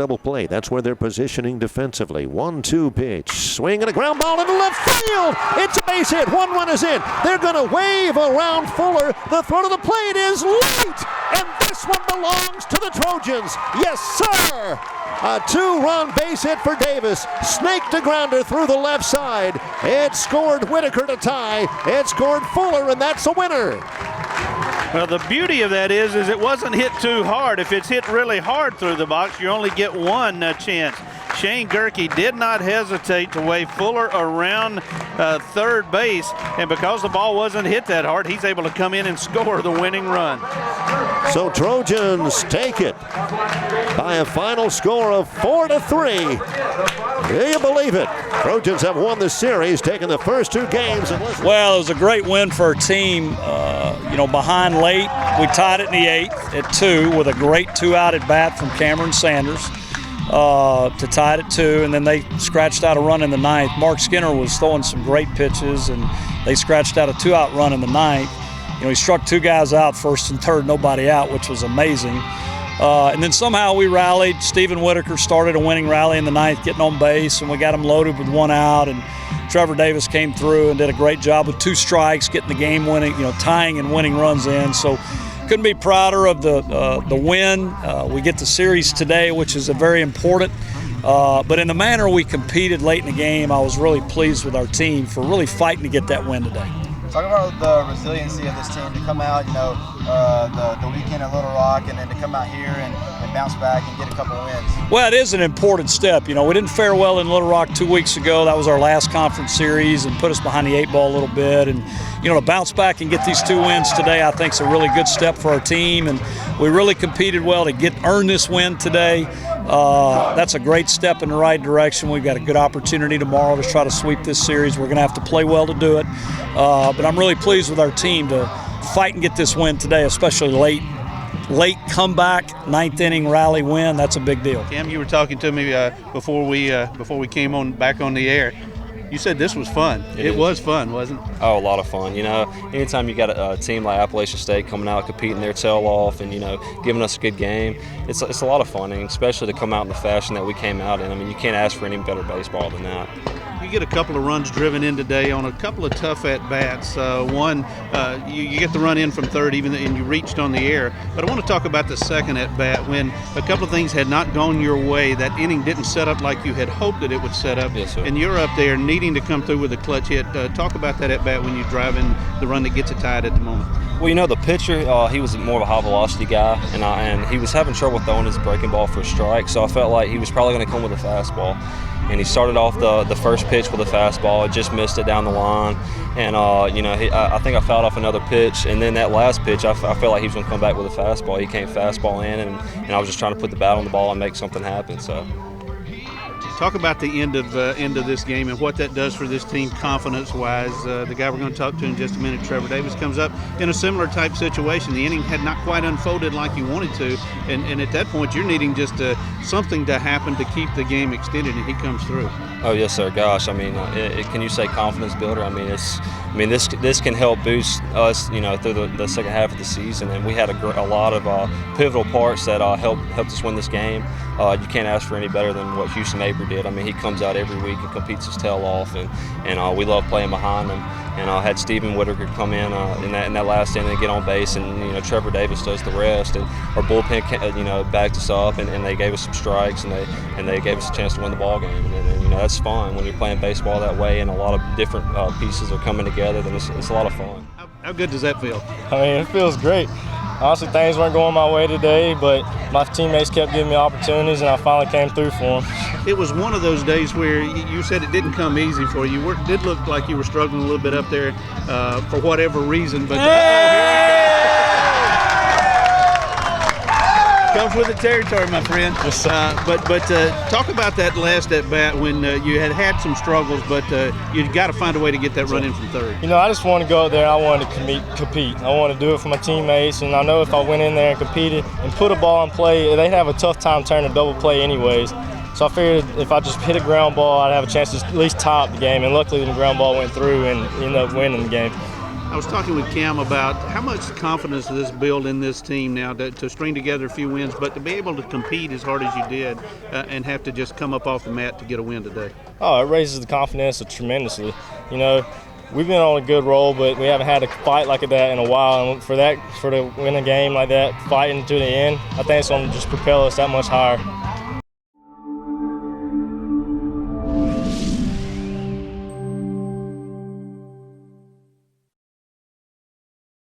double play. That's where they're positioning defensively. 1-2 pitch. Swing and a ground ball into left field. It's a base hit. 1 run is in. They're going to wave around Fuller. The throw to the plate is late. And this one belongs to the Trojans. Yes, sir. A 2-run base hit for Davis. Snaked a grounder through the left side. It scored Whitaker to tie. It scored Fuller, and that's a winner. Well, the beauty of that is it wasn't hit too hard. If it's hit really hard through the box, you only get one chance. Shane Gerke did not hesitate to wave Fuller around third base, and because the ball wasn't hit that hard, he's able to come in and score the winning run. So Trojans take it by a final score of 4-3. Do you believe it? Trojans have won the series, taking the first 2 games. Well, it was a great win for our team. Behind late, we tied it in the 8th at 2 with a great 2-out at bat from Cameron Sanders to tie it at 2, and then they scratched out a run in the 9th. Mark Skinner was throwing some great pitches, and they scratched out a 2-out run in the 9th. He struck 2 guys out, first and third, nobody out, which was amazing. And then somehow we rallied. Steven Whitaker started a winning rally in the 9th, getting on base, and we got him loaded with 1 out. And Trevor Davis came through and did a great job with 2 strikes, getting the game winning, tying and winning runs in. So couldn't be prouder of the win. We get the series today, which is a very important. But in the manner we competed late in the game, I was really pleased with our team for really fighting to get that win today. Talk about the resiliency of this team to come out, the weekend at Little Rock, and then to come out here and bounce back and get a couple of wins. Well, it is an important step. We didn't fare well in Little Rock 2 weeks ago. That was our last conference series and put us behind the 8 ball a little bit. And, to bounce back and get these 2 wins today, I think is a really good step for our team. And we really competed well to earn this win today. That's a great step in the right direction. We've got a good opportunity tomorrow to try to sweep this series. We're going to have to play well to do it. But I'm really pleased with our team to fight and get this win today, especially late comeback, 9th inning rally win. That's a big deal. Cam, you were talking to me before we came back on the air. You said this was fun. It was fun, wasn't it? Oh, a lot of fun. Anytime you got a team like Appalachian State coming out, competing their tail off and, giving us a good game, it's a lot of fun, and especially to come out in the fashion that we came out in. You can't ask for any better baseball than that. You get a couple of runs driven in today on a couple of tough at-bats. One, you get the run in from third and you reached on the air. But I want to talk about the second at-bat when a couple of things had not gone your way. That inning didn't set up like you had hoped that it would set up. Yes, sir. And you're up there needing to come through with a clutch hit. Talk about that at-bat when you drive in the run that gets it tied at the moment. Well, the pitcher, he was more of a high-velocity guy, and he was having trouble throwing his breaking ball for a strike, so I felt like he was probably going to come with a fastball. And he started off the first pitch with a fastball. It just missed it down the line. And, I think I fouled off another pitch. And then that last pitch, I felt like he was going to come back with a fastball. He came fastball in, and I was just trying to put the bat on the ball and make something happen. So. Talk about the end of this game and what that does for this team confidence-wise. The guy we're going to talk to in just a minute, Trevor Davis, comes up in a similar type situation. The inning had not quite unfolded like you wanted to, and at that point you're needing just something to happen to keep the game extended, and he comes through. Oh yes, sir. Gosh, can you say confidence builder? This can help boost us, through the second half of the season, and we had a lot of pivotal parts that helped us win this game. You can't ask for any better than what Houston Aber did. He comes out every week and competes his tail off, and we love playing behind him. And I had Steven Whitaker come in that last inning and get on base, and Trevor Davis does the rest. And our bullpen, backed us up, and they gave us some strikes, and they gave us a chance to win the ball game. And that's fun when you're playing baseball that way, and a lot of different pieces are coming together. Then it's a lot of fun. How good does that feel? It feels great. Honestly, things weren't going my way today, but my teammates kept giving me opportunities, and I finally came through for them. It was one of those days where you said it didn't come easy for you. It did look like you were struggling a little bit up there for whatever reason, but comes with the territory, my friend. But talk about that last at bat when you had some struggles, but you got to find a way to get that run in from third. I just wanted to go out there. I wanted to compete. I wanted to do it for my teammates, and I know if I went in there and competed and put a ball in play, they'd have a tough time turning a double play anyways. So I figured if I just hit a ground ball, I'd have a chance to at least tie up the game, and luckily the ground ball went through and ended up winning the game. I was talking with Cam about how much confidence does this build in this team now to string together a few wins, but to be able to compete as hard as you did and have to just come up off the mat to get a win today. Oh, it raises the confidence tremendously. You know, we've been on a good roll, but we haven't had a fight like that in a while. And for to win a game like that, fighting to the end, I think it's going to just propel us that much higher.